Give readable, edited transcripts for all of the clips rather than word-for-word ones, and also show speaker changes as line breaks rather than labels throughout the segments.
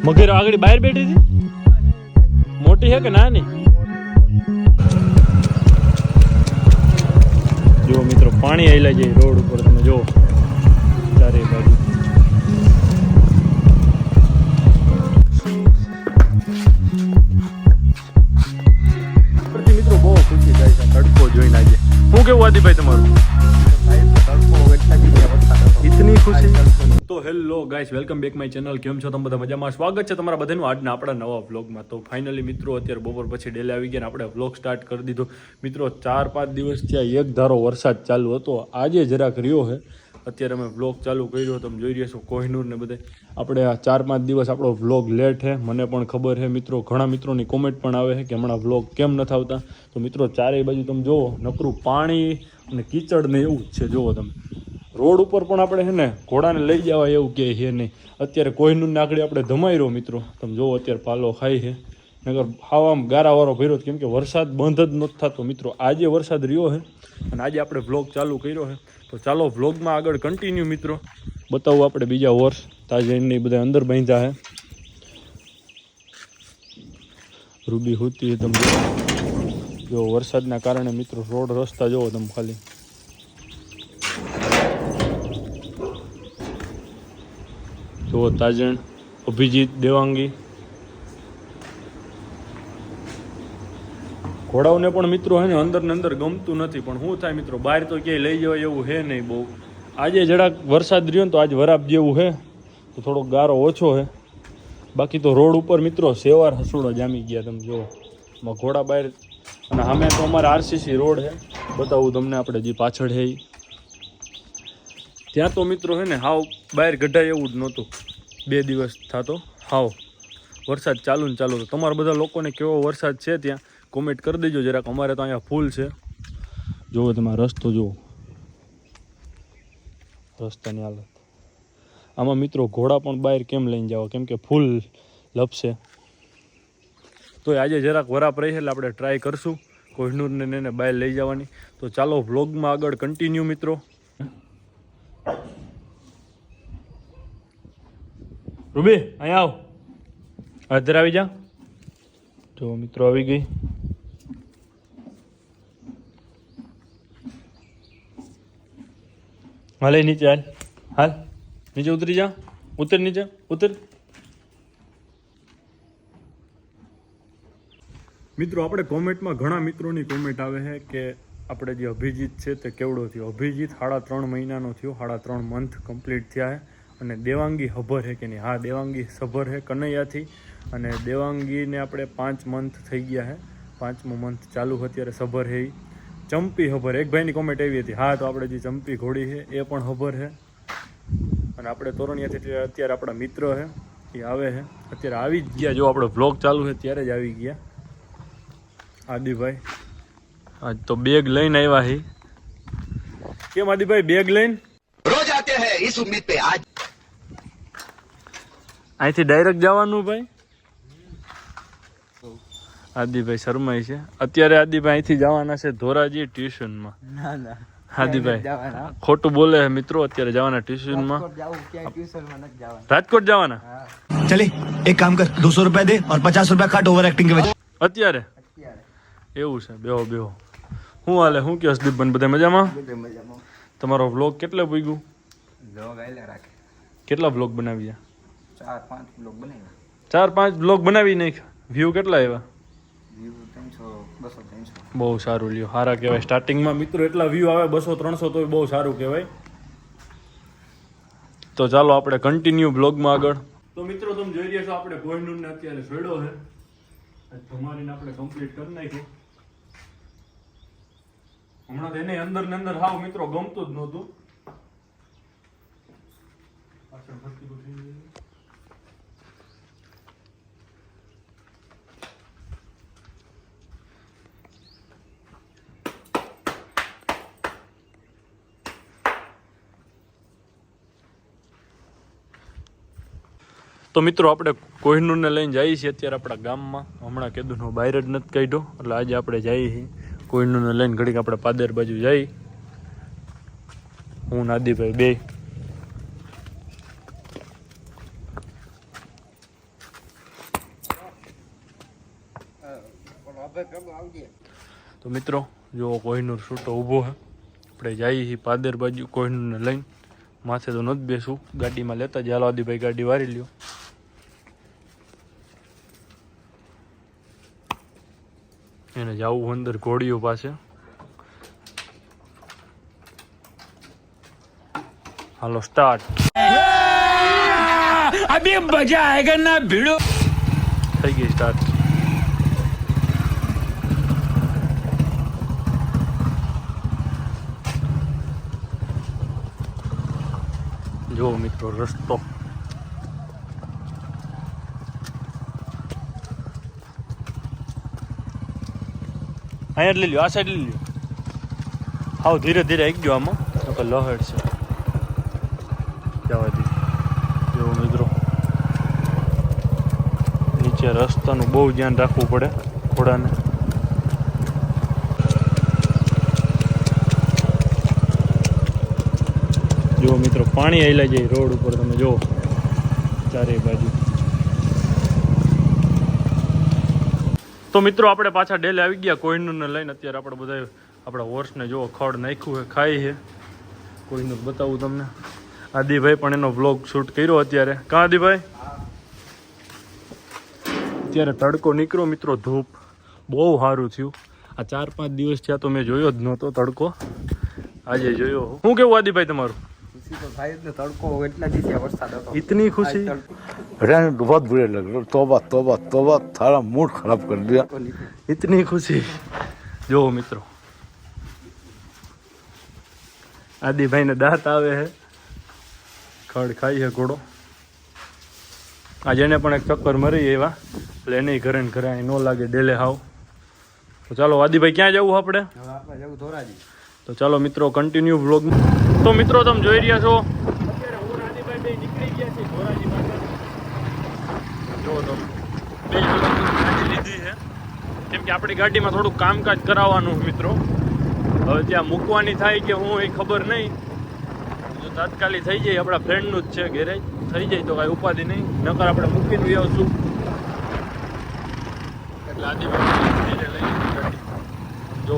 મગર આગળ બહાર બેઠી હતી, મોટી છે કે નાની? જો મિત્રો પાણી આયલા જાય રોડ ઉપર, તમે જો ચારે બાજુ. મિત્રો બહુ ખુશી થાય છે તડકો જોઈને. આજે શું કેવું આદિભાઈ તમારું? ઇતની ખુશી. તો hello guys, welcome back my channel. કેમ છો તમે બધા? મજામાં? સ્વાગત છે તમારા બધાનું આજના આપણા નવા વ્લોગમાં. તો ફાઇનલી મિત્રો અત્યારે બપોર પછી ડેલી આવી ગયા ને આપણે વ્લોગ સ્ટાર્ટ કરી દીધો. મિત્રો 4-5 દિવસ થયા એક ધારો વરસાદ ચાલુ હતો, આજે જરાક રહ્યો છે. અત્યારે અમે વ્લોગ ચાલુ કર્યો, તમે જોઈ રહ્યા છો કોહિનૂર ને બધે. આપણે આ 4-5 દિવસ આપણો વ્લોગ લેટ છે, મને પણ ખબર છે મિત્રો. ઘણા મિત્રોની કોમેન્ટ પણ આવે છે કે હમણાં વ્લોગ કેમ નથી આવતા. તો મિત્રો ચારેય બાજુ તમે જુઓ નકરું પાણી અને કીચડ ને એવું જ છે. જુઓ તમે રોડ ઉપર પણ આપણે છે ને ઘોડાને લઈ જવા એવું કે છે નહીં. અત્યારે કોહિનૂરની આગળ આપણે ધમાઈ રહ્યો મિત્રો, તમે જુઓ અત્યારે પાલો ખાઈ છે. નગર આમ ગારાવાળો ભર્યો, કેમ કે વરસાદ બંધ જ નથી થતો મિત્રો. આજે વરસાદ રહ્યો છે અને આજે આપણે વ્લોગ ચાલુ કર્યો છે. તો ચાલો વ્લોગમાં આગળ કન્ટિન્યુ મિત્રો બતાવું. આપણે બીજા વર્ષ તાજેની બધા અંદર બાંધ્યા છે. રૂબી હોતી તમે જો વરસાદના કારણે મિત્રો રોડ રસ્તા જોવો તમે ખાલી. જુઓ તાજણ, અભિજીત, દેવાંગી. ઘોડાઓને પણ મિત્રો હે ને અંદર ને અંદર ગમતું નથી, પણ શું થાય મિત્રો, બહાર તો ક્યાંય લઈ જવાય એવું છે નહીં બહુ. આજે જરાક વરસાદ રહ્યો ને તો આજ વરાપ જેવું છે, તો થોડોક ગારો ઓછો છે. બાકી તો રોડ ઉપર મિત્રો સેવાર હસુડો જામી ગયા, તમે જુઓ ઘોડા બહાર. અને સામે તો અમારા આરસીસી રોડ છે, બતાવું તમને આપણે જે પાછળ છે એ. ત્યાં તો મિત્રો છે ને હાવ બહાર ગઢાય એવું જ નહોતું. 2 દિવસ થતો હાવ વરસાદ ચાલુ ને ચાલુ. તો તમારા બધા લોકોને કેવો વરસાદ છે ત્યાં કોમેન્ટ કરી દેજો જરાક. અમારે તો અહીંયા ફૂલ છે. જુઓ તમે રસ્તો જુઓ, રસ્તાની હાલત. આમાં મિત્રો ઘોડા પણ બહાર કેમ લઈને જાવ, કેમ કે ફૂલ લપશે. તો આજે જરાક વરાપ રહી છે એટલે આપણે ટ્રાય કરશું કોહિનૂરને એને બહાર લઈ જવાની. તો ચાલો વ્લોગમાં આગળ કન્ટિન્યુ મિત્રો. રૂબી અહીંયા આવ, હાજર આવી જા. જો મિત્રો આવી ગઈ. હાલે નીચે, હાલ હાલ નીચે ઉતરી જા. ઉતર નીચે, ઉતર. મિત્રો આપણે કોમેન્ટમાં ઘણા મિત્રોની કોમેન્ટ આવે છે કે આપણે જે અભિજીત છે તે કેવડો થયો. અભિજીત 3.5 મહિનાનો થયો, 3.5 મંથ કમ્પ્લીટ થયા છે. અને દેવાંગી ખબર છે કે નહીં? હા, દેવાંગી સભર છે કનૈયાથી. અને દેવાંગીને આપણે 5 મંથ થઈ ગયા છે, 5મો મંથ ચાલુ અત્યારે. સભર છે એ. ચંપી ખબર, એક ભાઈની કોમેન્ટ આવી હતી. હા, તો આપણે જે ચંપી ઘોડી છે એ પણ ખબર છે. અને આપણે તોરણિયાથી અત્યારે આપણા મિત્ર છે એ આવે છે, અત્યારે આવી જ ગયા. જો આપણો વ્લોગ ચાલુ છે ત્યારે જ આવી ગયા આદિભાઈ. આજ તો બેગ લઈને આવ્યા છે. કેમ આદિભાઈ બેગ લઈને
રોજ આતે હૈ ઇસ ઉમ્મીદ पे आज
અહીંથી ડાયરેક્ટ જવાનું ભાઈ? આદિભાઈ શર્માય છે અત્યારે. આદિભાઈ અહીંથી જવાના છે ધોરાજી ટ્યુશનમાં. ના ના આદિભાઈ ખોટું બોલે છે મિત્રો. અત્યારે જવાના ટ્યુશનમાં. રાજકોટ જવાના?
ચલે એક કામ કર, 200 रुपए दे और 50 रुपए काट ओवर एक्टिंग के वजह.
અત્યારે એવું છે? બેહો બેહો. શું હાલે? શું કે હસદીપભાઈ બધા મજામાં? તમારો વ્લોગ કેટલે પૂગ્યું? કેટલા વ્લોગ બનાવ્યા?
4-5 બ્લોગ બનાવ્યા.
4-5 વ્લોગ બનાવી નાખ્યા. વ્યૂ કેટલા આવ્યા?
વ્યૂ 300-200-300.
બહુ સારું લ્યો, સારા કહેવાય. સ્ટાર્ટિંગમાં મિત્રો એટલા વ્યૂ આવે 200-300 તોય બહુ સારું કહેવાય. તો ચાલો આપણે કન્ટિન્યુ બ્લોગમાં આગળ. તો મિત્રો તમે જોઈ રહ્યા છો આપણે કોહિનૂરને અત્યારે છોડ્યો છે. તમારીને આપણે કમ્પ્લીટ કરી નાખ્યું. હમણાં તો એને અંદર ને અંદર હાવ મિત્રો ગમતું જ નહોતું. તો મિત્રો આપણે કોહિનૂરને લઈને જઈએ છીએ અત્યારે આપણા ગામમાં. હમણાં કીધું બહાર જ નથી કાઢ્યો, એટલે આજે આપણે જઈએ છીએ કોહિનૂરને લઈને. ઘડીક આપણે પાદર બાજુ જઈ, હું નાદીભાઈ બે. તો મિત્રો જો કોહિનૂર છૂટો ઊભો છે, આપણે જઈએ છીએ પાદર બાજુ કોહિનૂરને લઈને. માથે તો નથી બેસવું, ગાડીમાં લેતા જ. હાલો આદિભાઈ ગાડી વારી લ્યો. એને જવું અંદર ઘોડીઓ પાસે. હાલો સ્ટાર્ટ.
अभी मजा आएगा ना भिड़ो.
થઈ ગઈ સ્ટાર્ટ. જો મિત્રો રસ્તો અહીંયા જ લઈ લ્યો, આ સાઈડ લઈ લ્યો. હાવ ધીરે ધીરે આવી ગયો આમાં, તો લહેર છે જવા દે. જો મિત્રો નીચે રસ્તાનું બહુ ધ્યાન રાખવું પડે ઘોડાને. જો મિત્રો પાણી આયલા જાય રોડ ઉપર, તમે જો ચારે બાજુ. તો મિત્રો આપણે પાછા ડેલે આવી ગયા કોહિનૂરને લઈને. અત્યારે આપણે બધા આપણા હોર્સને જો ખડ નાખ્યું છે, ખાઈ છે. કોહિનૂર બતાવું તમને. આદિભાઈ પણ એનો વ્લોગ શૂટ કર્યો અત્યારે. કાં આદિભાઈ? અત્યારે તડકો નીકળ્યો મિત્રો, ધૂપ બહુ સારું થયું. આ 4-5 દિવસ થયા તો મેં જોયો જ નહોતો તડકો, આજે જોયો. શું કેવું આદિભાઈ તમારું?
ખુશી તો થાય જ ને, તડકો એટલા દિવસે વરસાદ હતો.
इतनी खुशी.
रहने तो बहुत बुरे लग रहे. तौबा तौबा तौबा, थारा मूड खराब कर दिया.
इतनी खुशी. જો મિત્રો આદિભાઈને દાંત આવે છે, ખડ ખાઈ છે ઘોડો. આજે એને પણ એક ચક્કર મરી એવા, એટલે એને ઘરે ને ઘરે ન લાગે ડેલે હાવ. તો ચાલો આદિભાઈ ક્યાં જવું આપણે?
હવે આપણે જવું ધોરાજી.
તો ચાલો મિત્રો કન્ટિન્યુ વ્લોગ. તો મિત્રો તમે જોઈ રહ્યા છો અત્યારે હું આદિભાઈ બે નીકળી ગયા છે ધોરાજી પાસે. જો તમે 2 કલાકની ગાડી લીધી છે, કેમ કે આપણી ગાડીમાં થોડુંક કામકાજ કરાવવાનું મિત્રો. હવે ત્યાં મૂકવાની થાય કે હું એ ખબર નહીં. જો તાત્કાલિક થઈ જાય, આપણા ફ્રેન્ડનું જ છે ગેરેજ, થઈ જાય તો કાંઈ ઉપાધિ નહીં, નકર આપણે મૂકીને બી આવશું. એટલે આદિભાઈ ધીરે લઈ લીધી ગાડી. જો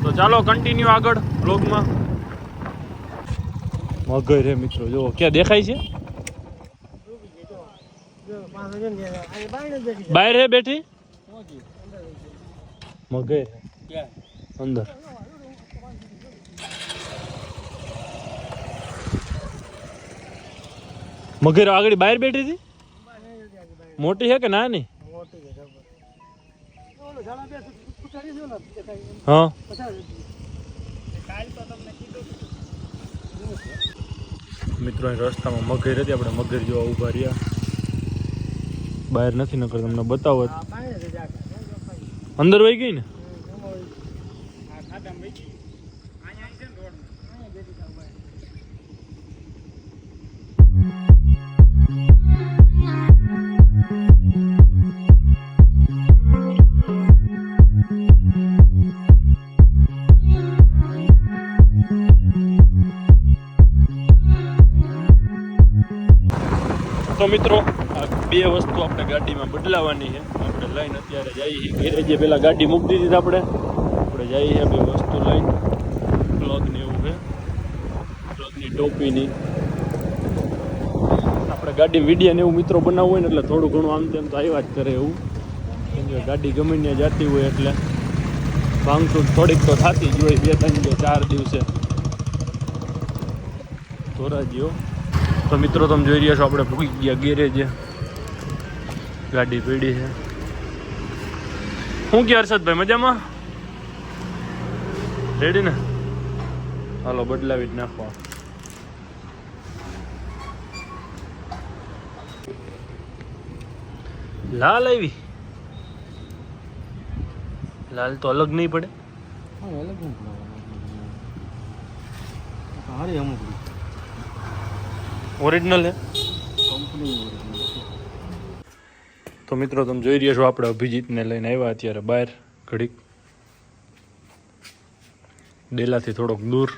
તો ચાલો કન્ટિન્યુ આગળ બ્લોગમાં. મગર હે મિત્રો, જો ક્યાં દેખાય છે? બહાર હે બેઠી મગર અંદર. મગર આગળ બહાર બેઠી હતી. મોટી છે કે નાની? હા મિત્રો રસ્તામાં મગર હતી, આપણે મગર જોવા ઊભા રહ્યા. બહાર નથી, નકર તમને બતાવો. અંદર વહી ગઈ ને. તો મિત્રો આ 2 વસ્તુ આપણે ગાડીમાં બદલાવાની છે. આપણે લઈને અત્યારે જઈએ ગેરેજે. પહેલાં ગાડી મૂકી દીધી આપણે જઈએ 2 વસ્તુ લઈને. પ્લગને એવું છે, પ્લગની ટોપીની. આપણે ગાડી વિડીયો ને એવું મિત્રો બનાવવું હોય ને એટલે થોડું ઘણું આમ તેમ તો આવ્યા જ કરે એવું. કેમ કે ગાડી ગમે ત્યાં જતી હોય એટલે ભાંગતૂટ થોડીક તો થતી જ હોય 2-3-4 દિવસે ધોરાજીઓ. તો મિત્રો તમે જોઈ રહ્યા છો આપણે ભૂગી ગયા ગેરેજે. ગાડી પડી છે. શું કે હર્ષદભાઈ મજામાં? રેડી ને? હાલો બદલાવી જ નાખવા. લાલ આવી. લાલ તો અલગ નહીં પડે. ઓરિજિનલ હે. તો મિત્રો તમે જોઈ રહ્યા છો આપણે અભિજીતને લઈને આવ્યા અત્યારે બહાર ઘડીક, ડેલાથી થોડોક દૂર.